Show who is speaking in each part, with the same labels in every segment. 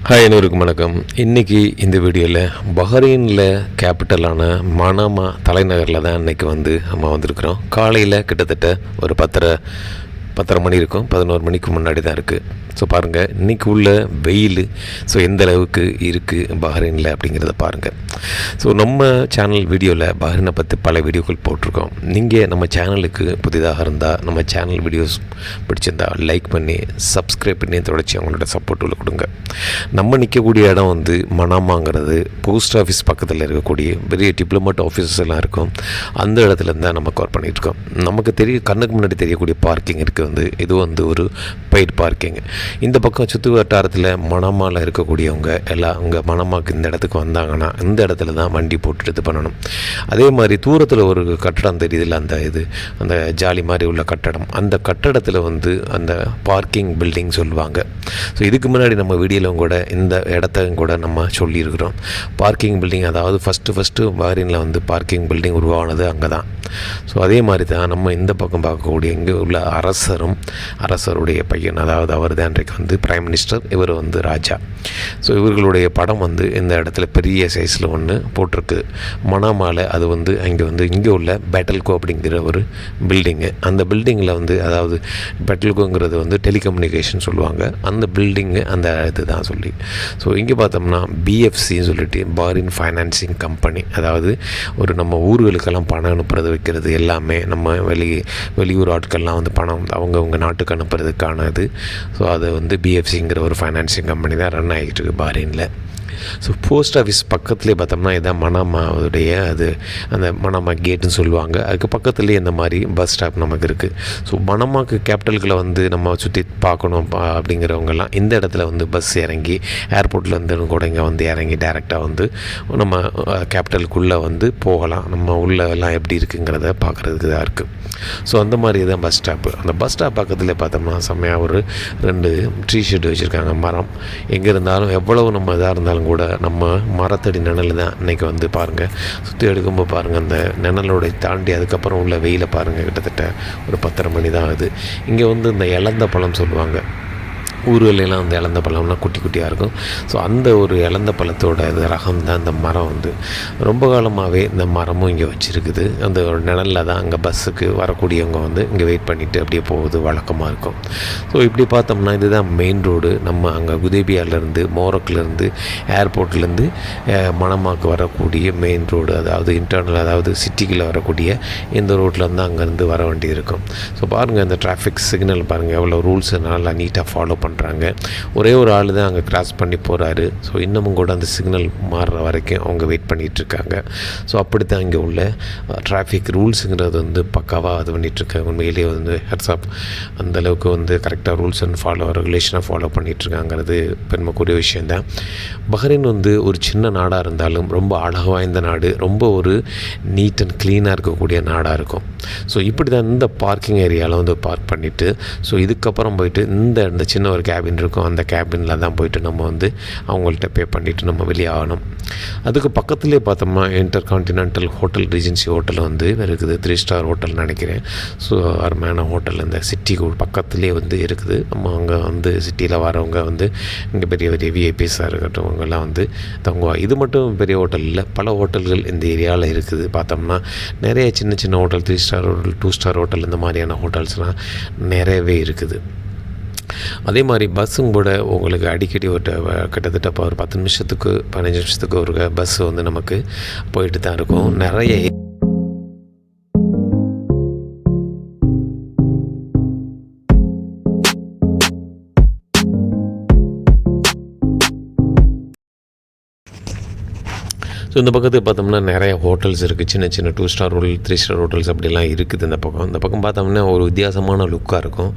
Speaker 1: Hi அனைவருக்கும் வணக்கம். இன்றைக்கி இந்த வீடியோவில் பஹ்ரைனில் கேபிட்டலான மனாமா தலைநகரில் தான் இன்றைக்கி நம்ம வந்திருக்கிறோம். காலையில் கிட்டத்தட்ட ஒரு 10:30 மணி இருக்கும், 11 மணிக்கு முன்னாடி தான் இருக்குது. ஸோ பாருங்கள் இன்றைக்கி உள்ள வெயில் எந்த அளவுக்கு இருக்குது பஹ்ரைனில் அப்படிங்கிறத பாருங்கள். நம்ம சேனல் வீடியோவில் பஹ்ரைனை பற்றி பல வீடியோக்கள் போட்டிருக்கோம். நீங்கள் நம்ம சேனலுக்கு புதிதாக இருந்தால் நம்ம சேனல் வீடியோஸ் பிடிச்சிருந்தால் லைக் பண்ணி சப்ஸ்கிரைப் பண்ணி தொடர்ச்சி அவங்களோட சப்போர்ட்டில் கொடுங்க. நம்ம நிற்கக்கூடிய இடம் மனாமாங்கிறது போஸ்ட் ஆஃபீஸ் பக்கத்தில் இருக்கக்கூடிய பெரிய டிப்ளமேட் ஆஃபீஸஸ் எல்லாம் இருக்கும். அந்த இடத்துல தான் நம்ம கவர் பண்ணிகிட்ருக்கோம். நமக்கு கண்ணுக்கு முன்னாடி தெரியக்கூடிய பார்க்கிங் இருக்குது இது ஒரு பெய்ட் பார்க்கிங். இந்த பக்கம் சுற்று வட்டாரத்தில் மனாமாவில் இருக்கக்கூடியவங்க எல்லாம் அங்கே மனாமாவுக்கு இந்த இடத்துக்கு வந்தாங்கன்னா இந்த இடத்துல தான் வண்டி போட்டுட்டு இது பண்ணணும். அதே மாதிரி தூரத்தில் ஒரு கட்டடம் தெரியுதில்ல, அந்த ஜாலி மாதிரி உள்ள கட்டடம், அந்த கட்டடத்தில் அந்த பார்க்கிங் பில்டிங் சொல்லுவாங்க. இதுக்கு முன்னாடி நம்ம வீடியோவில் கூட இந்த இடத்தையும் கூட நம்ம சொல்லியிருக்கிறோம். பார்க்கிங் பில்டிங், அதாவது ஃபஸ்ட்டு பஹ்ரைனில் பார்க்கிங் பில்டிங் உருவானது அங்கே தான். அதே மாதிரி தான் நம்ம இந்த பக்கம் பார்க்கக்கூடிய இங்கே உள்ள அரசருடைய பையன், அதாவது அவர் தான் இன்றைக்கு பிரைம் மினிஸ்டர், இவர் ராஜா. இவர்களுடைய படம் இந்த இடத்துல பெரிய சைஸில் ஒன்று போட்டிருக்கு மனாமாவில். அது அங்கே இங்கே உள்ள பேட்டல்கோ அப்படிங்கிற ஒரு பில்டிங்கு. அந்த பில்டிங்கில் அதாவது பேட்டல்கோங்கிறது டெலிகம்யூனிகேஷன் சொல்லுவாங்க. அந்த பில்டிங்கு அந்த இது தான் சொல்லி. இங்கே பார்த்தோம்னா பிஎஃப்சின்னு சொல்லிட்டு பஹ்ரைன் ஃபைனான்சிங் கம்பெனி, அதாவது நம்ம ஊர்களுக்கெல்லாம் பணம் அனுப்புறது வைக்கிறது எல்லாமே, நம்ம வெளியூர் ஆட்கள்லாம் பணம் அவங்க நாட்டுக்கு அனுப்புறதுக்கான இது. அது பிஎஃப்சிங்கிற ஒரு ஃபைனான்சிங் கம்பெனி தான் ரன் ஆகிட்டு இருக்கு பஹ்ரைனில். போஸ்ட் ஆஃபீஸ் பக்கத்துலேயே பார்த்தோம்னா இதான் மனாமாவுடைய அந்த மனாமா கேட்டுன்னு சொல்லுவாங்க. அதுக்கு பக்கத்துலேயே இந்த மாதிரி பஸ் ஸ்டாப் நமக்கு இருக்குது. மனாமாவுக்கு கேபிட்டலுக்குள்ளே நம்ம சுற்றி பார்க்கணும் அப்படிங்கிறவங்கெல்லாம் இந்த இடத்துல பஸ் இறங்கி ஏர்போர்ட்லேருந்து கூட இங்கே இறங்கி டேரெக்டாக நம்ம கேபிட்டலுக்குள்ளே போகலாம். நம்ம உள்ளெல்லாம் எப்படி இருக்குங்கிறத பார்க்குறதுக்கு தான் இருக்குது. அந்த மாதிரி தான் பஸ் ஸ்டாப்பு. அந்த பஸ் ஸ்டாப் பக்கத்துலேயே பார்த்தோம்னா செம்மையாக ஒரு 2 ட்ரீ ஷெட் வச்சுருக்காங்க. மரம் எங்கே இருந்தாலும் எவ்வளவு நம்ம இதாக இருந்தாலும் கூட நம்ம மரத்தடி நிழல் தான் இன்றைக்கி பாருங்கள். சுற்றி எடுக்கும்போது பாருங்கள் அந்த நிழலோட தாண்டி அதுக்கப்புறம் உள்ள வெயிலை பாருங்கள். கிட்டத்தட்ட ஒரு 10:30 மணி தான் ஆகுது. இங்கே இந்த இலந்த பழம் சொல்லுவாங்க. ஊர்களெல்லாம் அந்த இலந்த பழம்லாம் குட்டி குட்டியாக இருக்கும். அந்த ஒரு இலந்த பழத்தோட ரகம் தான் இந்த மரம். ரொம்ப காலமாகவே இந்த மரமும் இங்கே வச்சுருக்குது. அந்த ஒரு நிழலில் தான் அங்கே பஸ்ஸுக்கு வரக்கூடியவங்க இங்கே வெயிட் பண்ணிவிட்டு அப்படியே போகுது வழக்கமாக இருக்கும். இப்படி பார்த்தோம்னா இதுதான் மெயின் ரோடு. நம்ம அங்கே குதேபியாவிலேருந்து மோரக்லேருந்து ஏர்போர்ட்லேருந்து மனாமாவுக்கு வரக்கூடிய மெயின் ரோடு, அதாவது இன்டர்னல், அதாவது சிட்டிக்குள்ளே வரக்கூடிய இந்த ரோட்லேருந்து அங்கேருந்து வர வேண்டி இருக்கும். பாருங்கள் இந்த டிராஃபிக் சிக்னல் பாருங்கள், எவ்வளோ ரூல்ஸ் நல்லா நீட்டாக ஃபாலோ பண்ணுறாங்க. ஒரே ஒரு ஆள் தான் அங்கே கிராஸ் பண்ணி போகிறாரு. இன்னமும் கூட அந்த சிக்னல் மாறுற வரைக்கும் அவங்க வெயிட் பண்ணிகிட்ருக்காங்க. அப்படி தான் இங்கே உள்ள டிராஃபிக் ரூல்ஸுங்கிறது பக்காவாக அது பண்ணிகிட்ருக்காங்க. உண்மையிலேயே ஹெட்ஸ்அப் அந்தளவுக்கு கரெக்டாக ரூல்ஸ் அண்ட் ரெகுலேஷனாக ஃபாலோ பண்ணிகிட்ருக்காங்கிறது பெருமைக்குரிய விஷயந்தான். பஹ்ரைன் ஒரு சின்ன நாடாக இருந்தாலும் ரொம்ப அழகாக வாய்ந்த நாடு, ரொம்ப ஒரு நீட் அண்ட் க்ளீனாக இருக்கக்கூடிய நாடாக இருக்கும். இப்படி தான் இந்த பார்க்கிங் ஏரியாவில் பார்க் பண்ணிவிட்டு இதுக்கப்புறம் போயிட்டு இந்த சின்ன ஒரு கேபின் இருக்கும். அந்த கேபினில் தான் போயிட்டு நம்ம அவங்கள்ட்ட பே பண்ணிவிட்டு நம்ம வெளியே ஆகணும். அதுக்கு பக்கத்துலேயே பார்த்தோம்னா இன்டர்கான்டினென்டல் ஹோட்டல், ரீஜென்சி ஹோட்டல் இருக்குது. 3 ஸ்டார் ஹோட்டல் நினைக்கிறேன். அருமையான ஹோட்டல் இந்த சிட்டிக்கு பக்கத்துலேயே இருக்குது. நம்ம அங்கே சிட்டியில் வரவங்க இங்கே பெரிய பெரிய விஐபிஸாக இருக்கட்டும் அவங்கெல்லாம் தங்குவாங்க. இது மட்டும் பெரிய ஹோட்டல் இல்லை, பல ஹோட்டல்கள் இந்த ஏரியாவில் இருக்குது. பார்த்தோம்னா நிறைய சின்ன சின்ன hotel, 3 star hotel, 2 star hotel, இந்த மாதிரியான ஹோட்டல்ஸ்லாம் நிறையவே இருக்குது. அதே மாதிரி பஸ்ஸும் கூட உங்களுக்கு அடிக்கடி கிட்டத்தட்ட இப்போ ஒரு 10 நிமிஷத்துக்கு 15 நிமிஷத்துக்கு ஒரு பஸ் நமக்கு போயிட்டு தான் இருக்கும். நிறைய இந்த பக்கத்துக்கு பார்த்தோம்னா நிறைய ஹோட்டல்ஸ் இருக்குது. சின்ன சின்ன 2 ஸ்டார் ஹோட்டல், 3 ஸ்டார் ஹோட்டல்ஸ் அப்படிலாம் இருக்குது. இந்த பக்கம் பார்த்தோம்னா ஒரு வித்தியாசமான லுக்காக இருக்கும்.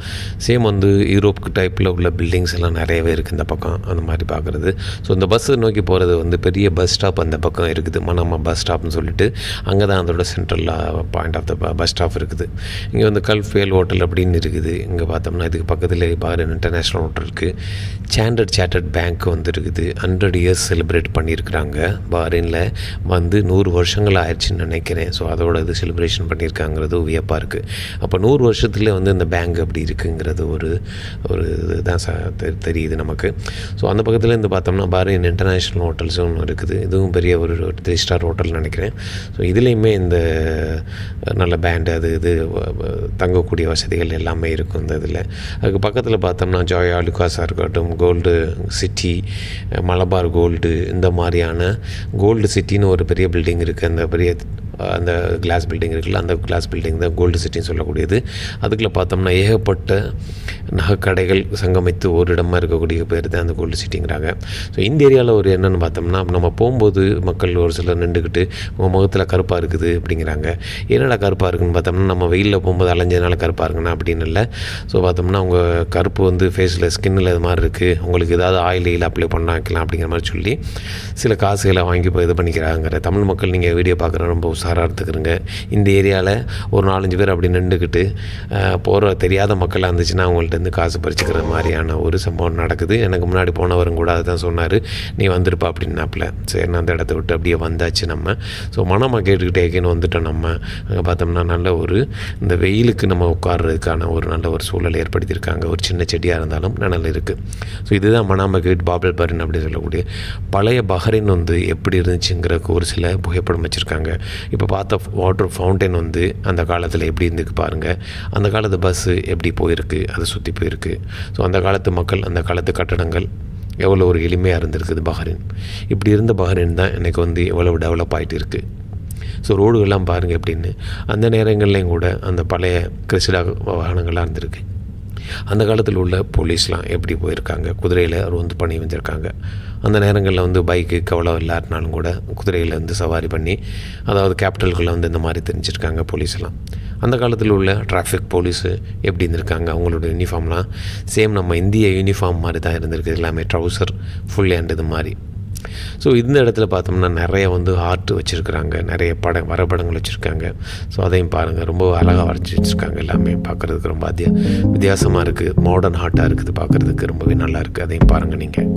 Speaker 1: சேம் யூரோப் டைப்பில் உள்ள பில்டிங்ஸ் எல்லாம் நிறையவே இருக்குது இந்த பக்கம், அந்த மாதிரி பார்க்குறது. இந்த பஸ்ஸை நோக்கி போகிறது பெரிய பஸ் ஸ்டாப் அந்த பக்கம் இருக்குது. மனாமா பஸ் ஸ்டாப்னு சொல்லிட்டு அங்கே தான் அதோட central point of the bus stop இருக்குது. இங்கே கல்ஃபேல் ஹோட்டல் அப்படின்னு இருக்குது. இங்கே பார்த்தோம்னா இதுக்கு பக்கத்தில் பஹ்ரைன் இன்டர்நேஷ்னல் ஹோட்டல் இருக்குது. சார்ட்டர்ட் பேங்க் இருக்குது. 100 இயர்ஸ் செலிப்ரேட் பண்ணியிருக்கிறாங்க பஹ்ரைனில். வந்து 100 வருஷங்கள் ஆயிடுச்சுன்னு நினைக்கிறேன். ஸோ அதோட இது செலிப்ரேஷன் பண்ணியிருக்காங்கிறது வியப்பாக இருக்குது. அப்போ 100 வருஷத்துல வந்து இந்த பேங்க் அப்படி இருக்குங்கிறது ஒரு இதுதான் தெரியுது நமக்கு. ஸோ அந்த பக்கத்தில் இருந்து பார்த்தோம்னா பஹ்ரைன் இன்டர்நேஷ்னல் ஹோட்டல்ஸும் ஒன்று இருக்குது. இதுவும் பெரிய ஒரு 3 ஸ்டார் ஹோட்டல் நினைக்கிறேன். ஸோ இதுலேயுமே இந்த நல்ல பேண்டு அது இது தங்கக்கூடிய வசதிகள் எல்லாமே இருக்கும் இந்த இதில். அதுக்கு பக்கத்தில் பார்த்தோம்னா ஜாய் ஆலுகாஸாக இருக்கட்டும், கோல்டு சிட்டி, மலபார் கோல்டு, இந்த மாதிரியான கோல்டு சிட்டின்னு ஒரு பெரிய பில்டிங் இருக்குது. அந்த கிளாஸ் பில்டிங் இருக்குல்ல, அந்த கிளாஸ் பில்டிங் தான் கோல்டு சிட்டின்னு சொல்லக்கூடியது. அதுக்குள்ளே பார்த்தோம்னா ஏகப்பட்ட நகைக்கடைகள் சங்கமித்து ஒரு இடமாக இருக்கக்கூடிய பேர் தான் அந்த கோல்டு சிட்டிங்கிறாங்க. ஸோ இந்த ஏரியாவில் ஒரு என்னென்னு பார்த்தோம்னா, நம்ம போகும்போது மக்கள் ஒரு சிலர் நின்றுக்கிட்டு உங்கள் முகத்தில் கருப்பாக இருக்குது அப்படிங்கிறாங்க. என்னடா கருப்பாக இருக்குதுன்னு பார்த்தோம்னா, நம்ம வெயிலில் போகும்போது அலைஞ்சதுனால கருப்பாக இருக்குண்ணா அப்படின்னு இல்லை. ஸோ பார்த்தோம்னா உங்கள் கருப்பு வந்து ஃபேஸில் ஸ்கின்னில் இது மாதிரி இருக்குது, உங்களுக்கு ஏதாவது ஆயில் அப்ளை பண்ண வைக்கலாம் அப்படிங்கிற மாதிரி சொல்லி சில காசுகளை வாங்கி இப்போ இது பண்ணிக்கிறாங்கிற தமிழ் மக்கள் நீங்கள் வீடியோ பார்க்குற ரொம்ப உஷாராக எடுத்துக்கிறங்க. இந்த ஏரியாவில் ஒரு 4-5 பேர் அப்படி நின்றுக்கிட்டு போகிற தெரியாத மக்களாக இருந்துச்சுன்னா அவங்கள்ட்ட காசு பறிச்சுக்கிற மாதிரியான ஒரு சம்பவம் நடக்குது. எனக்கு முன்னாடி போனவரும் கூட அதை தான் சொன்னார், நீ வந்துருப்பா அப்படின்னாப்புல. சரி, நான் அந்த இடத்த விட்டு அப்படியே வந்தாச்சு நம்ம. ஸோ மனமாக கேட்டுக்கிட்டேன்னு வந்துட்டோம் நம்ம. அங்கே பார்த்தோம்னா நல்ல ஒரு இந்த வெயிலுக்கு நம்ம உட்கார்றதுக்கான ஒரு நல்ல ஒரு சூழல் ஏற்படுத்தியிருக்காங்க. ஒரு சின்ன செடியாக இருந்தாலும் நிழல் இருக்குது. ஸோ இதுதான் மனாமா கேட் பாபல் பரின் அப்படின்னு சொல்லக்கூடிய பழைய பஹ்ரைன் வந்து எப்படி இருந்துச்சுங்கிறதுக்கு ஒரு சில புகைப்படம் வச்சுருக்காங்க. இப்போ பார்த்த வாட்டர் ஃபவுண்டைன் வந்து அந்த காலத்தில் எப்படி இருந்துக்கு பாருங்கள். அந்த காலத்து பஸ்ஸு எப்படி போயிருக்கு, அதை சுற்றி போயிருக்கு. ஸோ அந்த காலத்து மக்கள், அந்த காலத்து கட்டடங்கள் எவ்வளோ ஒரு எளிமையாக இருந்திருக்குது பஹ்ரைன். இப்படி இருந்த பஹ்ரைன் தான் எனக்கு வந்து எவ்வளவு டெவலப் ஆகிட்டு இருக்குது. ஸோ ரோடுகள்லாம் பாருங்கள் எப்படின்னு. அந்த நேரங்கள்லேயும் கூட அந்த பழைய கிறிஸ்டா வாகனங்கள்லாம் இருந்திருக்கு. அந்த காலத்தில் உள்ள போலீஸ்லாம் எப்படி போயிருக்காங்க, குதிரையில் ரோந்து பண்ணி வந்திருக்காங்க. அந்த நேரங்களில் வந்து பைக்கு கவலை இல்லாட்டினாலும் கூட குதிரையில் வந்து சவாரி பண்ணி, அதாவது கேபிட்டல்களில் வந்து இந்த மாதிரி தெரிஞ்சிருக்காங்க போலீஸ்லாம். அந்த காலத்தில் உள்ள டிராஃபிக் போலீஸு எப்படி இருந்திருக்காங்க, அவங்களோட யூனிஃபார்ம்லாம் சேம் நம்ம இந்திய யூனிஃபார்ம் மாதிரி தான் இருந்திருக்கு. எல்லாமே ட்ரௌசர் ஃபுல் ஹேண்ட் இது மாதிரி. ஸோ இந்த இடத்துல பார்த்தோம்னா நிறைய வந்து ஆர்ட் வச்சுருக்குறாங்க, நிறைய வரைபடங்கள் வச்சுருக்காங்க. ஸோ அதையும் பாருங்கள், ரொம்ப அழகாக வரைஞ்சி வச்சுருக்காங்க. எல்லாமே பார்க்குறதுக்கு ரொம்ப வித்தியாசமாக இருக்குது, மாடர்ன் ஆர்ட்டாக இருக்குது, பார்க்குறதுக்கு ரொம்பவே நல்லா இருக்குது. அதையும் பாருங்கள் நீங்கள்.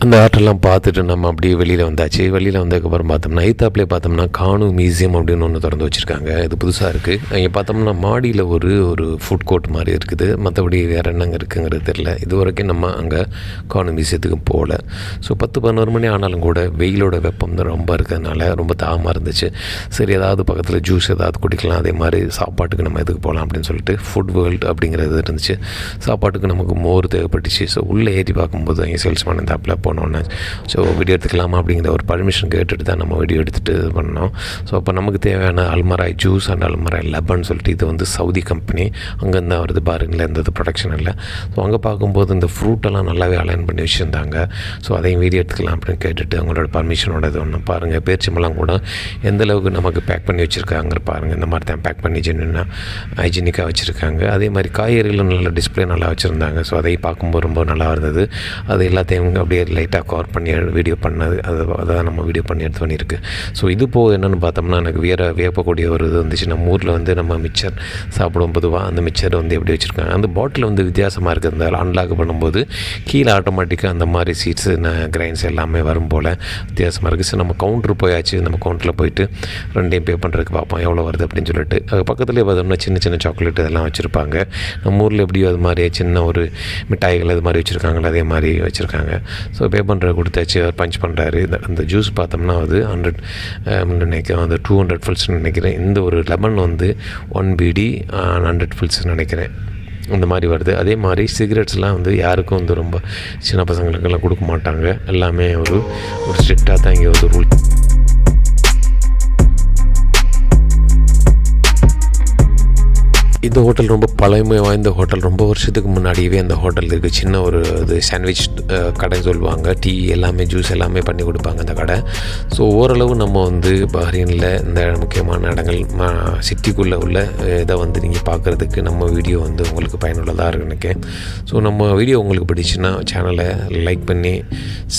Speaker 1: அந்த ஆர்ட்டெல்லாம் பார்த்துட்டு நம்ம அப்படியே வெளியில் வந்தாச்சு. வெளியில் வந்ததுக்கப்புறம் பார்த்தோம்னா ஐத்தாப்லேயே பார்த்தோம்னா கானு மியூசியம் அப்படின்னு ஒன்று திறந்து வச்சுருக்காங்க. இது புதுசாக இருக்குது. அங்கே பார்த்தோம்னா மாடியில் ஒரு ஃபுட் கோர்ட் மாதிரி இருக்குது. மற்றபடி வேறு என்னங்க இருக்குங்கிறது தெரில. இது வரைக்கும் நம்ம அங்கே கானு மியூசியத்துக்கு போகல. ஸோ 10-11 மணி ஆனாலும் கூட வெயிலோட வெப்பம் தான் ரொம்ப இருக்கிறதுனால ரொம்ப தாகமாக இருந்துச்சு. சரி, ஏதாவது பக்கத்தில் ஜூஸ் ஏதாவது குடிக்கலாம், அதே மாதிரி சாப்பாட்டுக்கு நம்ம எதுக்கு போகலாம் அப்படின்னு சொல்லிட்டு ஃபுட் வேர்ல்டு அப்படிங்கிறது இருந்துச்சு. சாப்பாட்டுக்கு நமக்கு மோர் தேவைப்பட்டுச்சு. ஸோ உள்ளே ஏறி பார்க்கும்போது அங்கே சேல்ஸ்மேன் இந்த ஆப்பில் போனோன்னே ஸோ வீடியோ எடுத்துக்கலாமா அப்படிங்கிற ஒரு பர்மிஷன் கேட்டுட்டு தான் நம்ம வீடியோ எடுத்துகிட்டு இது பண்ணோம். ஸோ அப்போ நமக்கு தேவையான அல்மராய் ஜூஸ் அண்ட் அல்மராய் லெபன் சொல்லிட்டு இது வந்து சவுதி கம்பெனி, அங்கேருந்து வருது பாருங்களேன், இந்த ப்ரொடக்ஷன் இல்லை. ஸோ அங்கே பார்க்கும்போது இந்த ஃப்ரூட்டெல்லாம் நல்லாவே அலைன் பண்ணி வச்சுருந்தாங்க. ஸோ அதையும் வீடியோ எடுத்துக்கலாம் அப்படின்னு கேட்டுட்டு அவங்களோட பர்மிஷனோட இது ஒன்று பாருங்கள். பேரிச்சம்பழம் கூட எந்தளவுக்கு நமக்கு பேக் பண்ணி வச்சுருக்காங்க பாருங்கள். இந்த மாதிரி தான் பேக் பண்ணி ஜென்னுன்னா ஹைஜீனிக்காக வச்சுருக்காங்க. அதே மாதிரி காய்கறிகளும் நல்ல டிஸ்பிளே நல்லா வச்சுருந்தாங்க. ஸோ அதையும் பார்க்கும்போது ரொம்ப நல்லா இருந்தது. அது எல்லாத்தையும் அப்படியே லைட்டாக கவர் பண்ணி வீடியோ பண்ணது அதான் நம்ம வீடியோ பண்ணி எடுத்து பண்ணியிருக்கு. ஸோ இது போக என்னென்னு பார்த்தோம்னா எனக்கு வியப்பக்கூடிய ஒரு இது வந்துச்சு. நம்ம ஊரில் வந்து நம்ம மிக்சர் சாப்பிடும் பொதுவாக அந்த மிக்சர் வந்து எப்படி வச்சுருக்காங்க, அந்த பாட்டில் வந்து வித்தியாசமாக இருக்குது. அந்த அன்லாக் பண்ணும்போது கீழே ஆட்டோமேட்டிக்காக அந்த மாதிரி சீட்ஸு கிரைன்ஸ் எல்லாமே வரும் போல் வித்தியாசமாக இருக்குது. ஸோ நம்ம கவுண்ட்ரு போயாச்சு, நம்ம கவுண்டரில் போயிட்டு ரெண்டையும் பே பண்ணுறதுக்கு பார்ப்போம் எவ்வளோ வருது அப்படின்னு சொல்லிட்டு. அது பக்கத்துலேயே பார்த்தோம்னா சின்ன சின்ன சாக்லேட் இதெல்லாம் வச்சுருப்பாங்க. நம்ம ஊரில் எப்படியோ அது மாதிரி சின்ன ஒரு மிட்டாய்கள் அது மாதிரி வச்சுருக்காங்களே அதே மாதிரி வச்சுருக்காங்க. ஸோ பே பண்ணுறது கொடுத்தாச்சு, அவர் பஞ்ச் பண்ணுறாரு. அந்த ஜூஸ் பார்த்தோம்னா அது 100 நினைக்கிறேன், அது 200 ஃபில்ஸ்ன்னு நினைக்கிறேன். இந்த ஒரு லெமன் வந்து 1 BD 100 ஃபில்ஸ்ன்னு நினைக்கிறேன். இந்த மாதிரி வருது. அதே மாதிரி சிகரெட்ஸ்லாம் வந்து யாருக்கும் வந்து ரொம்ப சின்ன பசங்களுக்கெல்லாம் கொடுக்க மாட்டாங்க. எல்லாமே ஒரு ஸ்ட்ரிக்டாக தான் இங்கே ஒரு ரூல். இந்த ஹோட்டல் ரொம்ப பழமை வாய்ந்த ஹோட்டல். ரொம்ப வருஷத்துக்கு முன்னாடியே அந்த ஹோட்டல் இருக்குது. சின்ன ஒரு இது சாண்ட்விச் கடைன்னு சொல்லுவாங்க. டீ எல்லாமே ஜூஸ் எல்லாமே பண்ணி கொடுப்பாங்க அந்த கடை. ஸோ ஓரளவு நம்ம வந்து பஹ்ரைனில் இந்த முக்கியமான இடங்கள் சிட்டிக்குள்ளே உள்ள இதை வந்து நீங்கள் பார்க்குறதுக்கு நம்ம வீடியோ வந்து உங்களுக்கு பயனுள்ளதாக இருக்குன்னு நினைக்கிறேன். ஸோ நம்ம வீடியோ உங்களுக்கு பிடிச்சுன்னா சேனலை லைக் பண்ணி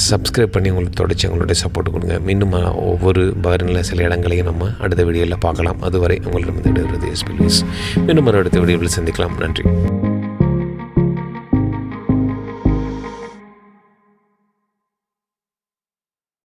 Speaker 1: சப்ஸ்கிரைப் பண்ணி உங்களுக்கு தொடச்சி உங்களுடைய சப்போர்ட் கொடுங்க. மீண்டும் ஒவ்வொரு பஹ்ரைனில் சில இடங்களையும் நம்ம அடுத்த வீடியோவில் பார்க்கலாம். அதுவரை உங்களிடம் விடைபெறுவது எஸ்பி லூயிஸ். மீண்டும் அடுத்த வீடியோவில் சந்திக்கலாம். நன்றி.